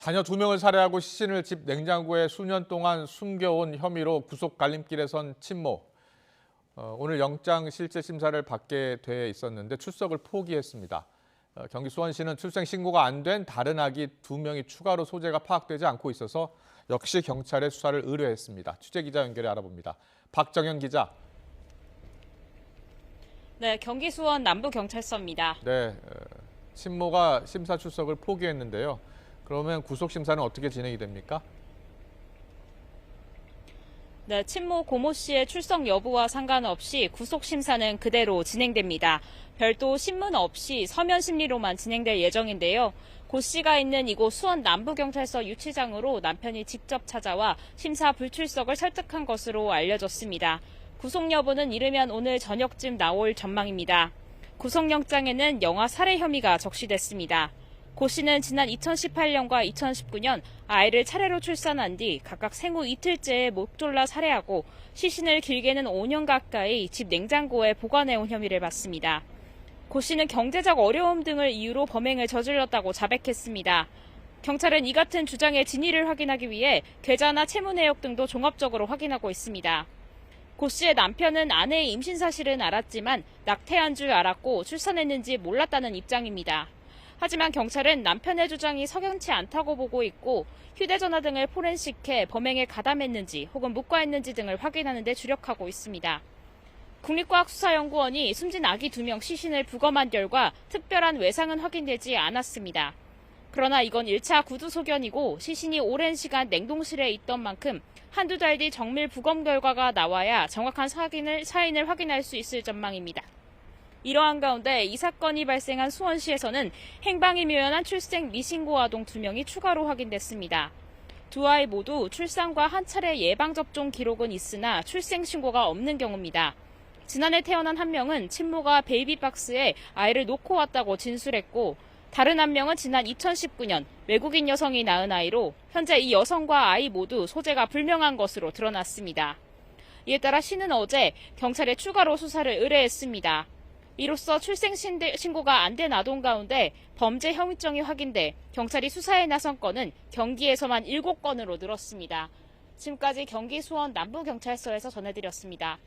자녀 2명을 살해하고 시신을 집 냉장고에 수년 동안 숨겨온 혐의로 구속 갈림길에 선 친모. 오늘 영장 실질 심사를 받게 돼 있었는데 출석을 포기했습니다. 경기 수원시는 출생 신고가 안 된 다른 아기 2명이 추가로 소재가 파악되지 않고 있어서 역시 경찰에 수사를 의뢰했습니다. 취재 기자 연결해 알아봅니다. 박정현 기자. 네, 경기 수원 남부경찰서입니다. 네, 친모가 심사 출석을 포기했는데요. 그러면 구속 심사는 어떻게 진행이 됩니까? 네, 친모 고모 씨의 출석 여부와 상관없이 구속 심사는 그대로 진행됩니다. 별도 신문 없이 서면 심리로만 진행될 예정인데요. 고 씨가 있는 이곳 수원 남부경찰서 유치장으로 남편이 직접 찾아와 심사 불출석을 설득한 것으로 알려졌습니다. 구속 여부는 이르면 오늘 저녁쯤 나올 전망입니다. 구속영장에는 영아 살해 혐의가 적시됐습니다. 고 씨는 지난 2018년과 2019년 아이를 차례로 출산한 뒤 각각 생후 이틀째에 목 졸라 살해하고 시신을 길게는 5년 가까이 집 냉장고에 보관해온 혐의를 받습니다. 고 씨는 경제적 어려움 등을 이유로 범행을 저질렀다고 자백했습니다. 경찰은 이 같은 주장의 진위를 확인하기 위해 계좌나 채무 내역 등도 종합적으로 확인하고 있습니다. 고 씨의 남편은 아내의 임신 사실은 알았지만 낙태한 줄 알았고 출산했는지 몰랐다는 입장입니다. 하지만 경찰은 남편의 주장이 석연치 않다고 보고 있고 휴대전화 등을 포렌식해 범행에 가담했는지 혹은 묵과했는지 등을 확인하는 데 주력하고 있습니다. 국립과학수사연구원이 숨진 아기 2명 시신을 부검한 결과 특별한 외상은 확인되지 않았습니다. 그러나 이건 1차 구두 소견이고 시신이 오랜 시간 냉동실에 있던 만큼 한두 달 뒤 정밀 부검 결과가 나와야 정확한 사인을 확인할 수 있을 전망입니다. 이러한 가운데 이 사건이 발생한 수원시에서는 행방이 묘연한 출생 미신고 아동 2명이 추가로 확인됐습니다. 두 아이 모두 출산과 한 차례 예방접종 기록은 있으나 출생 신고가 없는 경우입니다. 지난해 태어난 한 명은 친모가 베이비박스에 아이를 놓고 왔다고 진술했고 다른 한 명은 지난 2019년 외국인 여성이 낳은 아이로 현재 이 여성과 아이 모두 소재가 불명한 것으로 드러났습니다. 이에 따라 시는 어제 경찰에 추가로 수사를 의뢰했습니다. 이로써 출생 신고가 안 된 아동 가운데 범죄 혐의점이 확인돼 경찰이 수사에 나선 건은 경기에서만 7건으로 늘었습니다. 지금까지 경기 수원 남부경찰서에서 전해드렸습니다.